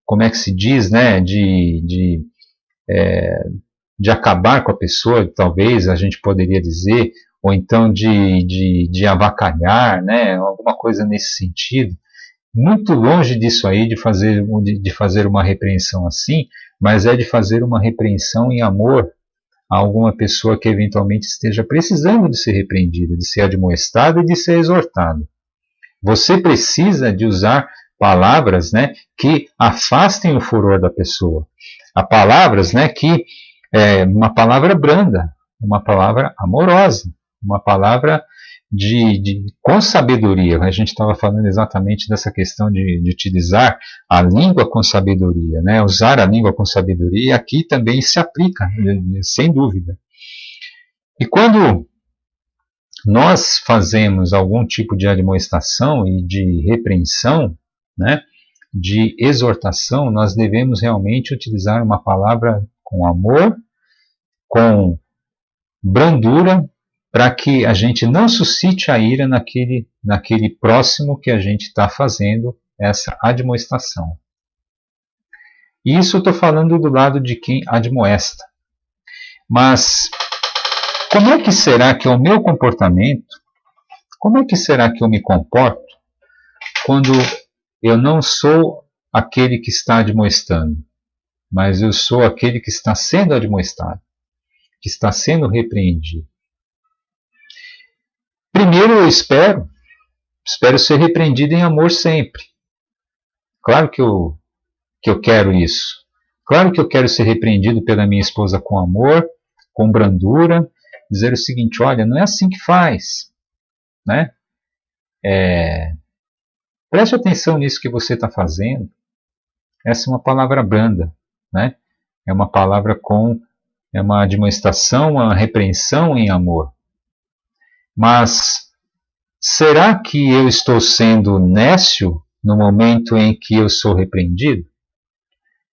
como é que se diz, né? De acabar com a pessoa, talvez a gente poderia dizer, ou então de avacalhar, né? Alguma coisa nesse sentido. Muito longe disso aí, de fazer uma repreensão assim, mas é de fazer uma repreensão em amor a alguma pessoa que eventualmente esteja precisando de ser repreendida, de ser admoestada e de ser exortada. Você precisa de usar palavras, né, que afastem o furor da pessoa. Há palavras, né, que uma palavra branda, uma palavra amorosa, uma palavra com sabedoria. A gente estava falando exatamente dessa questão de utilizar a língua com sabedoria, né? Usar a língua com sabedoria aqui também se aplica, sem dúvida. E quando nós fazemos algum tipo de admoestação e de repreensão, né, de exortação, nós devemos realmente utilizar uma palavra com amor, com brandura, para que a gente não suscite a ira naquele próximo que a gente está fazendo essa admoestação. E isso eu estou falando do lado de quem admoesta. Mas como é que será que é o meu comportamento? Como é que será que eu me comporto quando eu não sou aquele que está admoestando, mas eu sou aquele que está sendo admoestado, que está sendo repreendido? Primeiro eu espero ser repreendido em amor sempre. Claro que eu quero isso. Claro que eu quero ser repreendido pela minha esposa com amor, com brandura, dizer o seguinte: olha, não é assim que faz, né? Preste atenção nisso que você está fazendo. Essa é uma palavra branda, né? É uma palavra é uma admoestação, uma repreensão em amor. Mas será que eu estou sendo nécio no momento em que eu sou repreendido?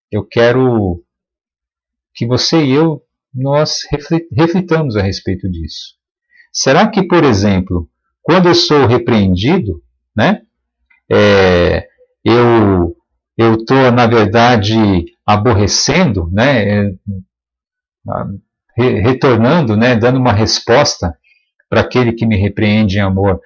Eu quero que você e eu, nós reflitamos a respeito disso. Será que, por exemplo, quando eu sou repreendido, né, eu estou, na verdade, aborrecendo, né, retornando, né, dando uma resposta para aquele que me repreende em amor,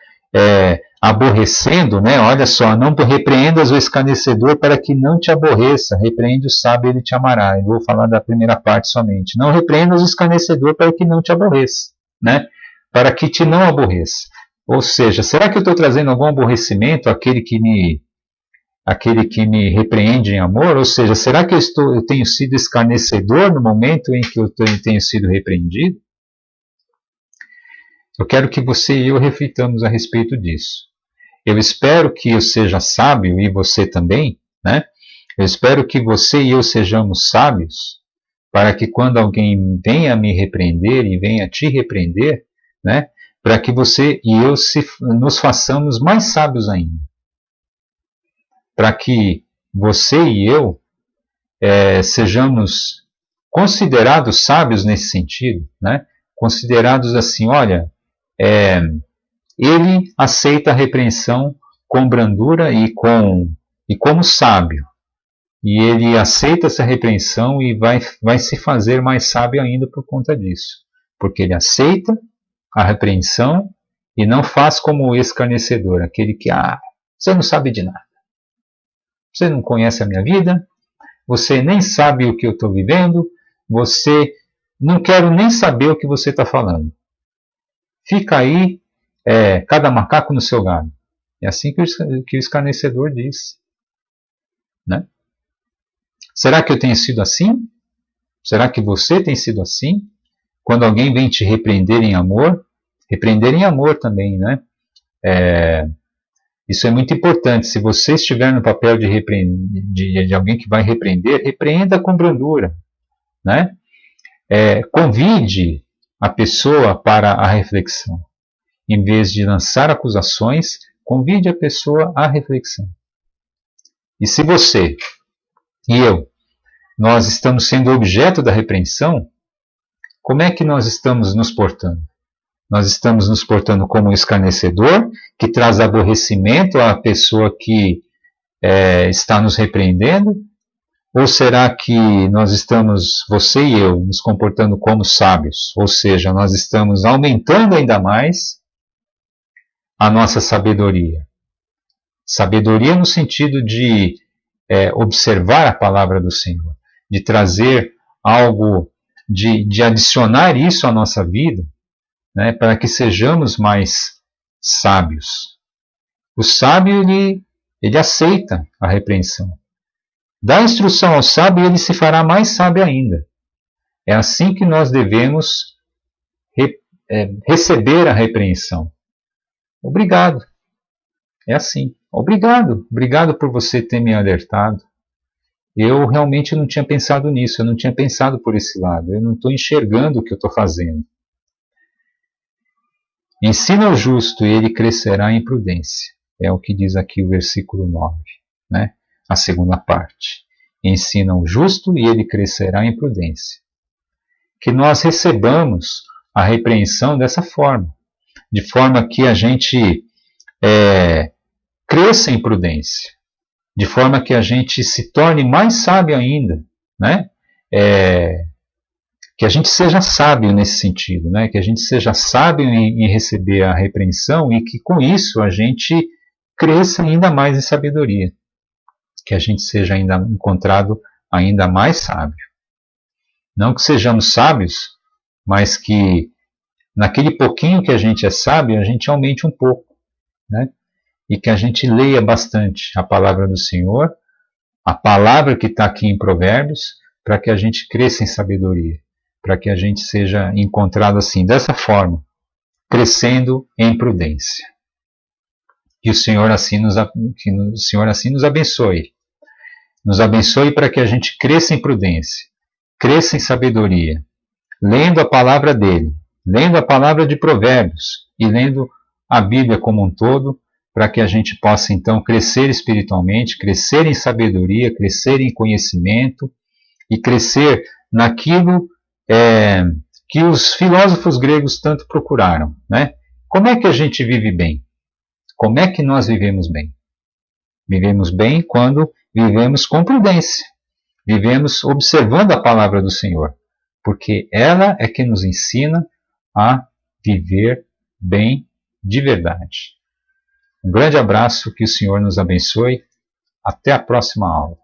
aborrecendo, né? Olha só, não repreendas o escarnecedor para que não te aborreça, repreende o sábio, ele te amará. Eu vou falar da primeira parte somente. Não repreendas o escarnecedor para que não te aborreça, né? Para que te não aborreça. Ou seja, será que eu estou trazendo algum aborrecimento àquele que me repreende em amor? Ou seja, será que eu tenho sido escarnecedor no momento em que eu tenho sido repreendido? Eu quero que você e eu reflitamos a respeito disso. Eu espero que eu seja sábio, e você também, né? Eu espero que você e eu sejamos sábios, para que quando alguém venha me repreender e venha te repreender, né? Para que você e eu nos façamos mais sábios ainda. Para que você e eu sejamos considerados sábios nesse sentido, né? Considerados assim, olha, ele aceita a repreensão com brandura e como sábio. E ele aceita essa repreensão e vai se fazer mais sábio ainda por conta disso. Porque ele aceita a repreensão e não faz como o escarnecedor, aquele que, você não sabe de nada. Você não conhece a minha vida, você nem sabe o que eu estou vivendo, você não quero nem saber o que você está falando. Fica aí, cada macaco no seu galho. É assim que o escarnecedor diz. Né? Será que eu tenho sido assim? Será que você tem sido assim? Quando alguém vem te repreender em amor também, né? Isso é muito importante. Se você estiver no papel de alguém que vai repreender, repreenda com brandura, né? Convide a pessoa para a reflexão. Em vez de lançar acusações, convide a pessoa à reflexão. E se você e eu, nós estamos sendo objeto da repreensão, como é que nós estamos nos portando? Nós estamos nos portando como um escarnecedor, que traz aborrecimento à pessoa que está nos repreendendo? Ou será que nós estamos, você e eu, nos comportando como sábios? Ou seja, nós estamos aumentando ainda mais a nossa sabedoria. Sabedoria no sentido de observar a palavra do Senhor, de trazer algo, de adicionar isso à nossa vida, né, para que sejamos mais sábios. O sábio, ele aceita a repreensão. Dá instrução ao sábio e ele se fará mais sábio ainda. É assim que nós devemos receber a repreensão. Obrigado. É assim. Obrigado. Obrigado por você ter me alertado. Eu realmente não tinha pensado nisso, eu não tinha pensado por esse lado, eu não estou enxergando o que eu estou fazendo. Ensina o justo e ele crescerá em prudência. É o que diz aqui o versículo 9, né? A segunda parte. Ensina o justo e ele crescerá em prudência. Que nós recebamos a repreensão dessa forma, de forma que a gente cresça em prudência, de forma que a gente se torne mais sábio ainda, né? Que a gente seja sábio nesse sentido, né? Que a gente seja sábio em receber a repreensão e que com isso a gente cresça ainda mais em sabedoria, que a gente seja ainda encontrado ainda mais sábio. Não que sejamos sábios, mas que naquele pouquinho que a gente é sábio, a gente aumente um pouco, né? E que a gente leia bastante a palavra do Senhor, a palavra que está aqui em Provérbios, para que a gente cresça em sabedoria, para que a gente seja encontrado assim, dessa forma, crescendo em prudência. Que o Senhor assim nos abençoe. Nos abençoe para que a gente cresça em prudência, cresça em sabedoria, lendo a palavra dele, lendo a palavra de Provérbios e lendo a Bíblia como um todo, para que a gente possa então crescer espiritualmente, crescer em sabedoria, crescer em conhecimento e crescer naquilo que os filósofos gregos tanto procuraram, né? Como é que a gente vive bem? Como é que nós vivemos bem? Vivemos bem quando vivemos com prudência, vivemos observando a palavra do Senhor, porque ela é que nos ensina a viver bem de verdade. Um grande abraço, que o Senhor nos abençoe. Até a próxima aula.